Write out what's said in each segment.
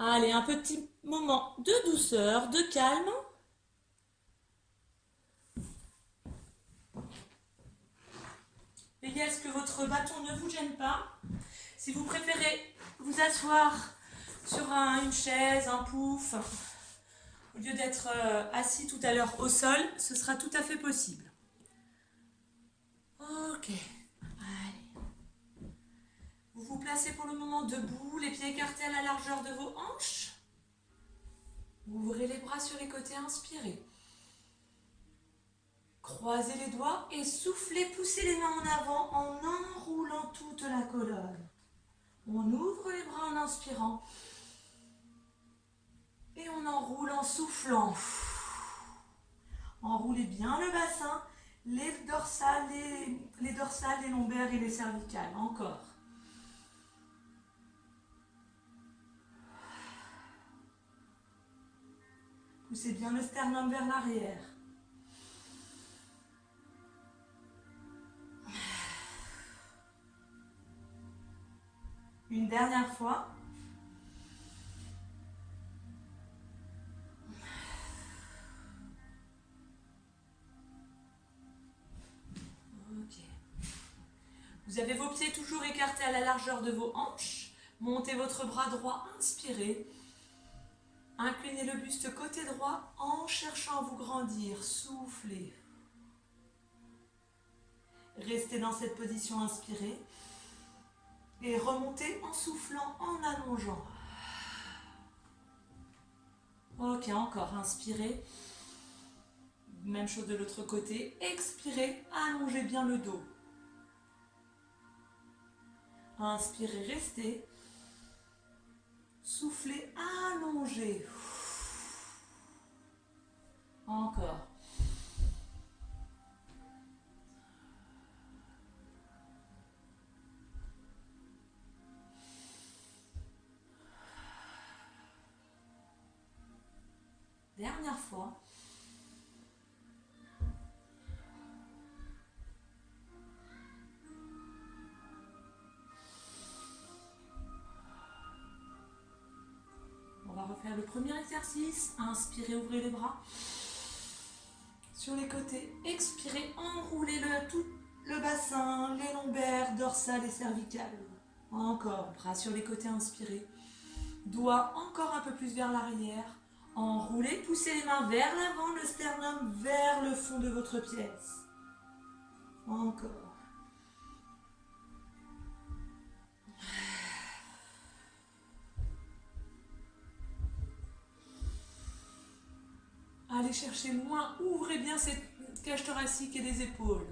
Allez, un petit moment de douceur, de calme. Veillez à ce que votre bâton ne vous gêne pas. Si vous préférez vous asseoir sur une chaise, un pouf, au lieu d'être assis tout à l'heure au sol, ce sera tout à fait possible. Ok. Allez. Vous vous placez pour le moment debout, les pieds écartés à la largeur de vos hanches. Ouvrez les bras sur les côtés, inspirez. Croisez les doigts et soufflez, poussez les mains en avant en enroulant toute la colonne. On ouvre les bras en inspirant et on enroule en soufflant. Enroulez bien le bassin, les dorsales, les lombaires et les cervicales. Encore. Poussez bien le sternum vers l'arrière. Une dernière fois. Ok. Vous avez vos pieds toujours écartés à la largeur de vos hanches. Montez votre bras droit, inspirez. Inclinez le buste côté droit en cherchant à vous grandir. Soufflez. Restez dans cette position inspirée. Et remontez en soufflant, en allongeant. Ok, encore. Inspirez. Même chose de l'autre côté. Expirez. Allongez bien le dos. Inspirez, restez. Soufflez, allongez. Encore. Dernière fois. On va refaire le premier exercice. Inspirez, ouvrez les bras. Sur les côtés, expirez, enroulez tout le bassin, les lombaires, dorsales et cervicales. Encore, bras sur les côtés, inspirez. Doigts encore un peu plus vers l'arrière. Enroulez, poussez les mains vers l'avant, le sternum vers le fond de votre pièce. Encore. Allez chercher loin, ouvrez bien cette cage thoracique et les épaules.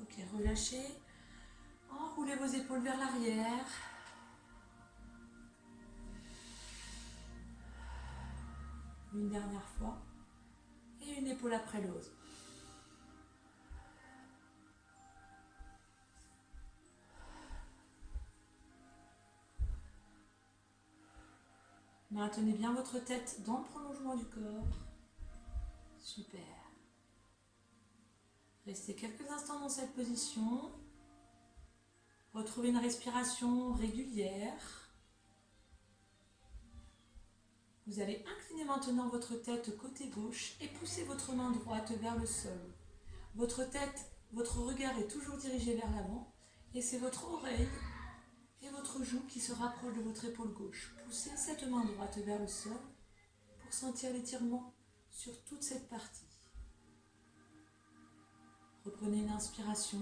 Ok, relâchez. Enroulez vos épaules vers l'arrière. Une dernière fois. Et une épaule après l'autre. Maintenez bien votre tête dans le prolongement du corps. Super. Restez quelques instants dans cette position. Retrouvez une respiration régulière. Vous allez incliner maintenant votre tête côté gauche et pousser votre main droite vers le sol. Votre tête, votre regard est toujours dirigé vers l'avant et c'est votre oreille et votre joue qui se rapprochent de votre épaule gauche. Poussez cette main droite vers le sol pour sentir l'étirement sur toute cette partie. Reprenez une inspiration.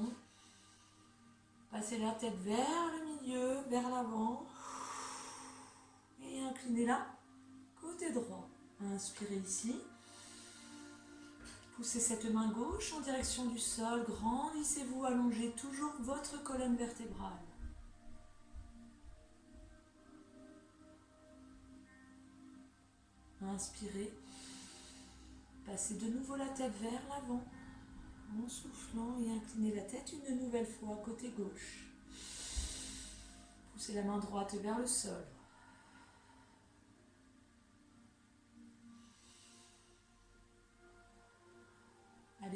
Passez la tête vers le milieu, vers l'avant. Et inclinez-la côté droit. Inspirez ici. Poussez cette main gauche en direction du sol. Grandissez-vous, allongez toujours votre colonne vertébrale. Inspirez. Passez de nouveau la tête vers l'avant. En soufflant et inclinez la tête une nouvelle fois côté gauche. Poussez la main droite vers le sol.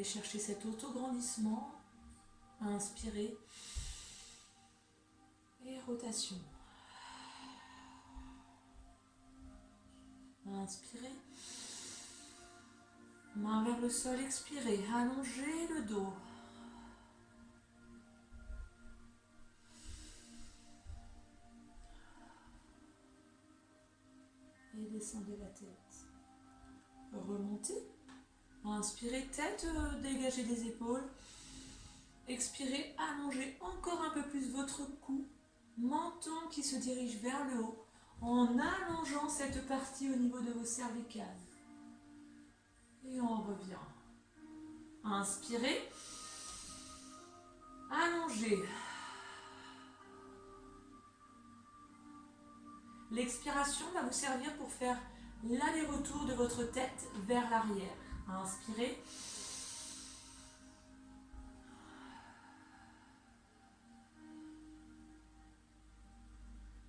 Allez chercher cet auto-grandissement. Inspirez. Et rotation. Inspirez. Main vers le sol, expirez. Allongez le dos. Et descendez la tête. Remontez. Inspirez, tête dégagez des épaules. Expirez, allongez encore un peu plus votre cou. Menton qui se dirige vers le haut en allongeant cette partie au niveau de vos cervicales. Et on revient. Inspirez. Allongez. L'expiration va vous servir pour faire l'aller-retour de votre tête vers l'arrière. Inspirez.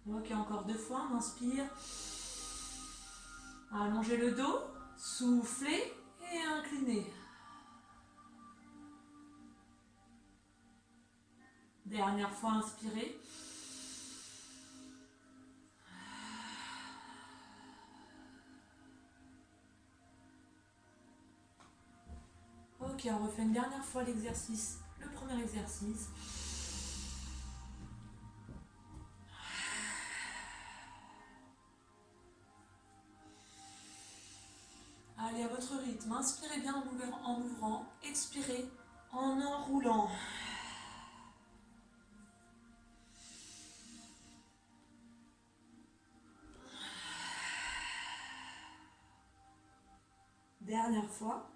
Ok, encore 2 fois, on inspire. Allongez le dos, soufflez et inclinez. Dernière fois, inspirez. Ok, on refait une dernière fois l'exercice, le premier exercice. Allez à votre rythme, inspirez bien en ouvrant, expirez en enroulant. Dernière fois.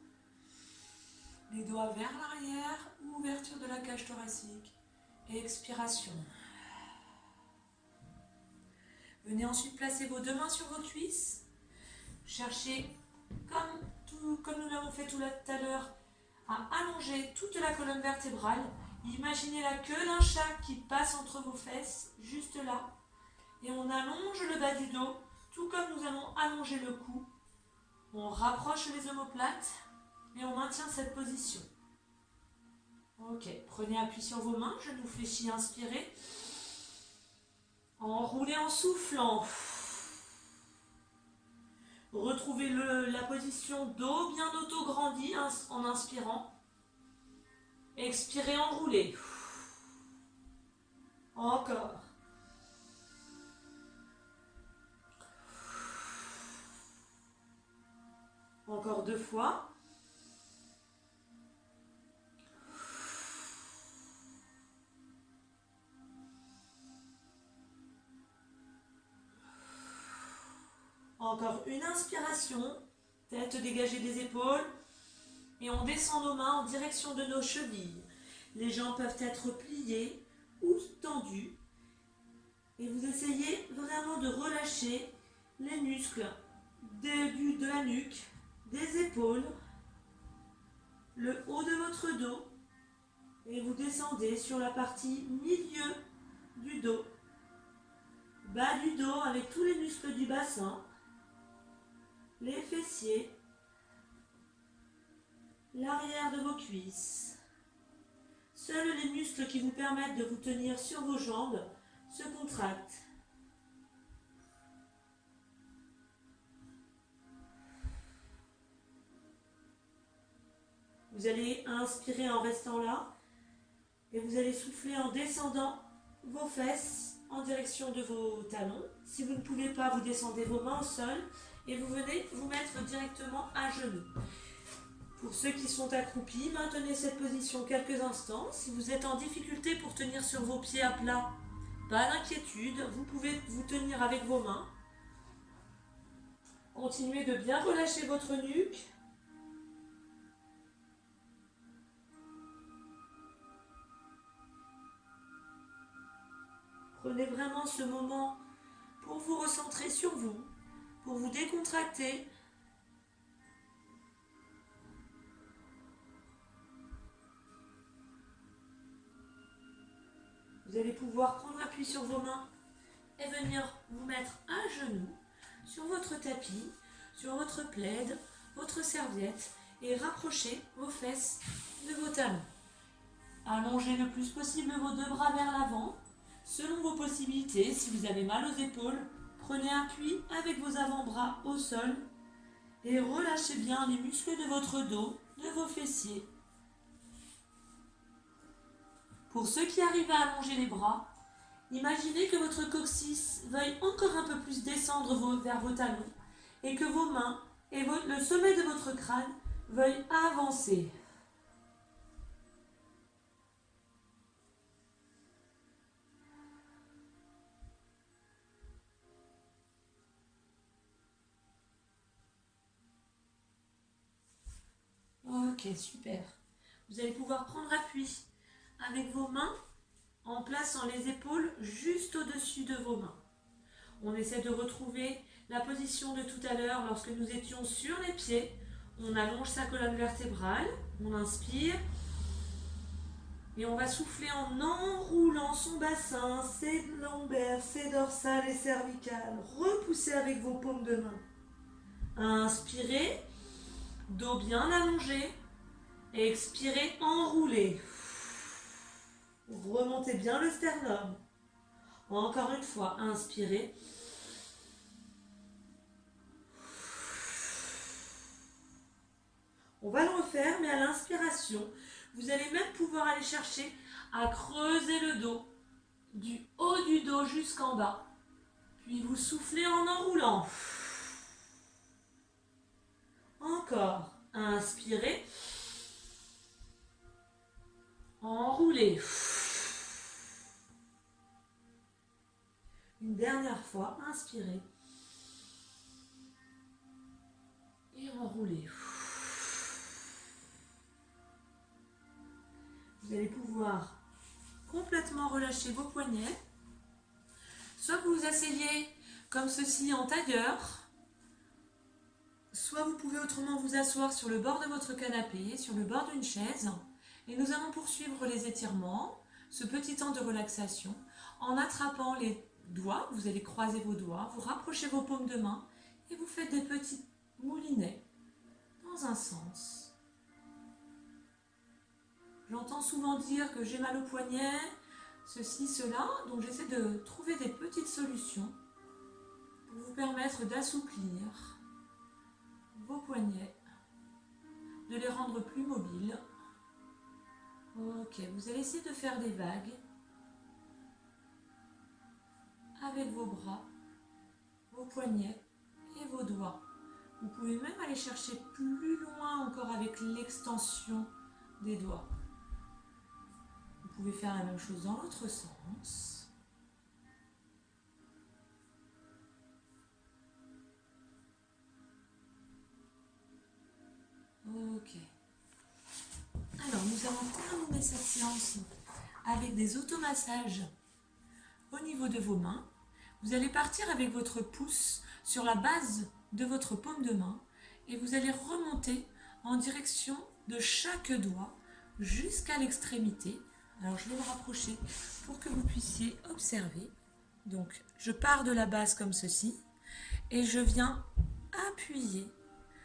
Les doigts vers l'arrière, ouverture de la cage thoracique et expiration. Venez ensuite placer vos 2 mains sur vos cuisses. Cherchez, comme nous l'avons fait tout à l'heure, à allonger toute la colonne vertébrale. Imaginez la queue d'un chat qui passe entre vos fesses, juste là. Et on allonge le bas du dos, tout comme nous allons allonger le cou. On rapproche les omoplates. Et on maintient cette position. Ok, prenez appui sur vos mains, genoux fléchis, inspirez. Enroulez en soufflant. Retrouvez la position dos bien auto-grandi en inspirant. Expirez, enroulez. Encore. Encore 2 fois. Encore une inspiration, tête dégagée des épaules. Et on descend nos mains en direction de nos chevilles. Les jambes peuvent être pliées ou tendues. Et vous essayez vraiment de relâcher les muscles de la nuque, des épaules, le haut de votre dos. Et vous descendez sur la partie milieu du dos. Bas du dos avec tous les muscles du bassin. Les fessiers, l'arrière de vos cuisses. Seuls les muscles qui vous permettent de vous tenir sur vos jambes se contractent. Vous allez inspirer en restant là et vous allez souffler en descendant vos fesses en direction de vos talons. Si vous ne pouvez pas, vous descendez vos mains au sol et vous venez vous mettre directement à genoux. Pour ceux qui sont accroupis, maintenez cette position quelques instants. Si vous êtes en difficulté pour tenir sur vos pieds à plat, pas d'inquiétude, vous pouvez vous tenir avec vos mains. Continuez de bien relâcher votre nuque. Prenez vraiment ce moment pour vous recentrer sur vous, pour vous décontracter. Vous allez pouvoir prendre appui sur vos mains et venir vous mettre à genoux sur votre tapis, sur votre plaid, votre serviette et rapprochez vos fesses de vos talons. Allongez le plus possible vos deux bras vers l'avant. Selon vos possibilités, si vous avez mal aux épaules, prenez appui avec vos avant-bras au sol et relâchez bien les muscles de votre dos, de vos fessiers. Pour ceux qui arrivent à allonger les bras, imaginez que votre coccyx veuille encore un peu plus descendre vers vos talons et que vos mains et le sommet de votre crâne veuillent avancer. Ok, super. Vous allez pouvoir prendre appui avec vos mains en plaçant les épaules juste au-dessus de vos mains. On essaie de retrouver la position de tout à l'heure lorsque nous étions sur les pieds. On allonge sa colonne vertébrale, on inspire et on va souffler en enroulant son bassin, ses lombaires, ses dorsales et cervicales. Repoussez avec vos paumes de main. Inspirez, dos bien allongé. Expirez, enroulez. Remontez bien le sternum. Encore une fois, inspirez. On va le refaire, mais à l'inspiration, vous allez même pouvoir aller chercher à creuser le dos, du haut du dos jusqu'en bas. Puis vous soufflez en enroulant. Encore, inspirez. Enroulez. Une dernière fois, inspirez. Et enroulez. Vous allez pouvoir complètement relâcher vos poignets. Soit vous vous asseyez comme ceci en tailleur, soit vous pouvez autrement vous asseoir sur le bord de votre canapé, sur le bord d'une chaise. Et nous allons poursuivre les étirements, ce petit temps de relaxation, en attrapant les doigts. Vous allez croiser vos doigts, vous rapprochez vos paumes de main et vous faites des petits moulinets dans un sens. J'entends souvent dire que j'ai mal au poignet, ceci, cela, donc j'essaie de trouver des petites solutions pour vous permettre d'assouplir vos poignets, de les rendre plus mobiles. Ok, vous allez essayer de faire des vagues avec vos bras, vos poignets et vos doigts. Vous pouvez même aller chercher plus loin encore avec l'extension des doigts. Vous pouvez faire la même chose dans l'autre sens. Ok. Alors, nous allons terminer cette séance avec des automassages au niveau de vos mains. Vous allez partir avec votre pouce sur la base de votre paume de main et vous allez remonter en direction de chaque doigt jusqu'à l'extrémité. Alors, je vais me rapprocher pour que vous puissiez observer. Donc, je pars de la base comme ceci et je viens appuyer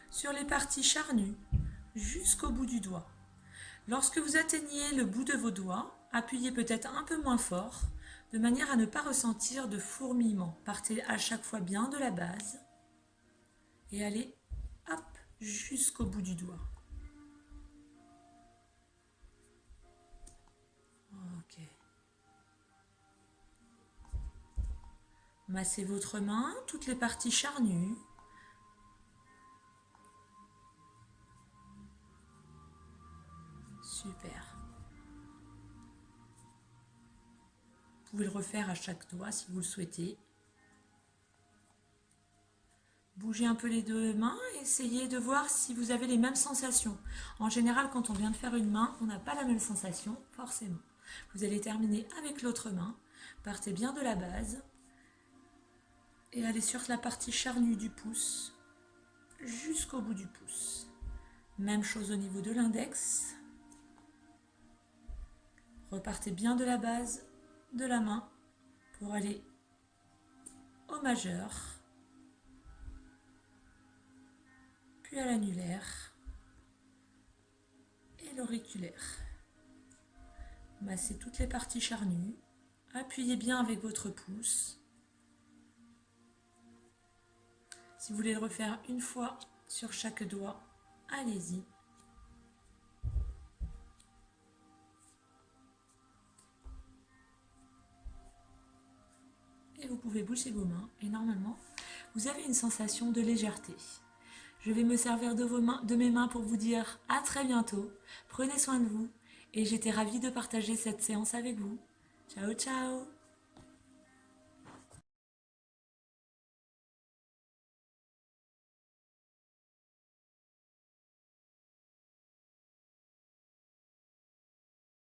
sur les parties charnues jusqu'au bout du doigt. Lorsque vous atteignez le bout de vos doigts, appuyez peut-être un peu moins fort, de manière à ne pas ressentir de fourmillement. Partez à chaque fois bien de la base et allez hop, jusqu'au bout du doigt. Ok. Massez votre main, toutes les parties charnues. Super. Vous pouvez le refaire à chaque doigt si vous le souhaitez. Bougez un peu les deux mains et essayez de voir si vous avez les mêmes sensations. En général, quand on vient de faire une main, on n'a pas la même sensation, forcément. Vous allez terminer avec l'autre main. Partez bien de la base et allez sur la partie charnue du pouce jusqu'au bout du pouce. Même chose au niveau de l'index. Repartez bien de la base de la main pour aller au majeur, puis à l'annulaire et l'auriculaire. Massez toutes les parties charnues. Appuyez bien avec votre pouce. Si vous voulez le refaire une fois sur chaque doigt, allez-y. Et vous pouvez bouger vos mains et normalement, vous avez une sensation de légèreté. Je vais me servir de mes mains pour vous dire à très bientôt. Prenez soin de vous et j'étais ravie de partager cette séance avec vous. Ciao, ciao!